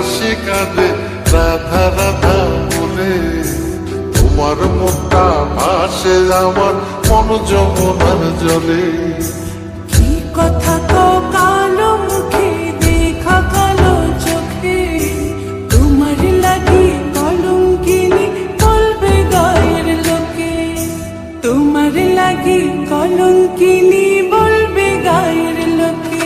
বাসি কাঁদে রাধা রাধা বলে। তোমার মুখটা ভাসে আমার মন যমুনার জলে। কি কথা তো কালো মুখে দেখা কালো চোখে, তোমার লাগি কলঙ্কিনী বলবে গায়ের লোকে। তোমার লাগি কলঙ্কিনী বলবে গায়ের লোকে।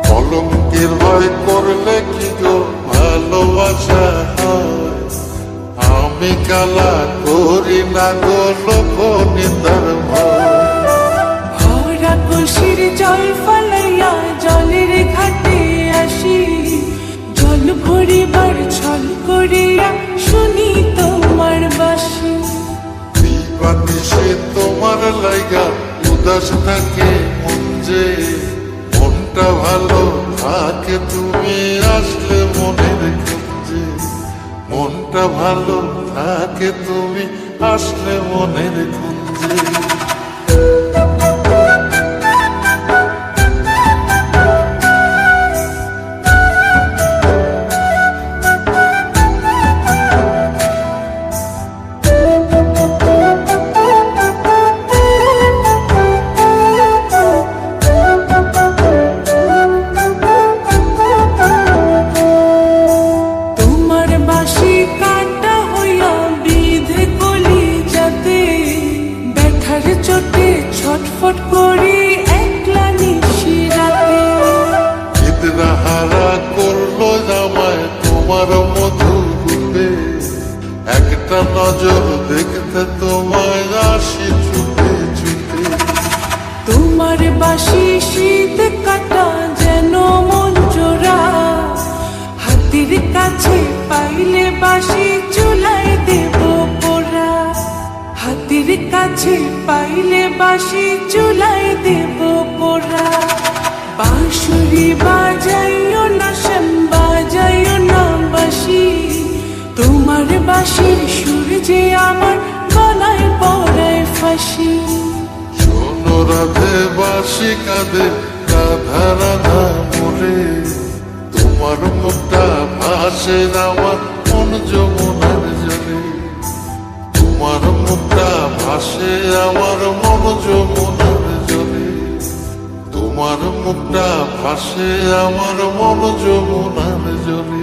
কলঙ্কের ভয় করলে কি গো ভালোবাসা হয়? আমি কালা করি না গো লোক নিন্দার ভয়। ভরা কলসির জল ফলাইয়া জলের ঘাটে আসি, জল ভরিবার ছল করিয়া শুনি তোমার বাঁশি। দিবানিশে তোমার লাইগা উদাস থাকে মন যে, মনটা ভালো থাকে তুমি আসলে মনের খুঁজে। মনটা ভালো থাকে তুমি আসলে মনের খুঁজে। তোমার বাঁশি কাটা হইয়া বিধে কলি যাতে, ব্যথার চোটে ছটফট করি একলা নিশি রাতে। হারা করলো জামায় তোমার মধু রূপে, একটা নজর দেখতে তোমায় আসি ছুটে ছুটে। তোমার বাঁশি শীত কাটা যেন মন জোড়া, হাতের কাছে পাইলে বাঁশি চুলায় দেব পোড়া। হাতের কাছে পাইলে বাঁশি চুলায় দেব পোড়া। বাঁশুরি বাজাইও না শ্যাম বাজাইও না বাঁশি, তোমার বাঁশির সুর যে আমার গলায় পড়ায় ফাঁসি। শোনো রাধে বাসি কাঁদে রাধা রাধা বলে। তোমার মুখটা ভাসে আমার মন যমুনার জলে। তোমার মুখটা ভাসে আমার মন যমুনার জলে। তোমার মুখটা ভাসে আমার মন যমুনার জলে।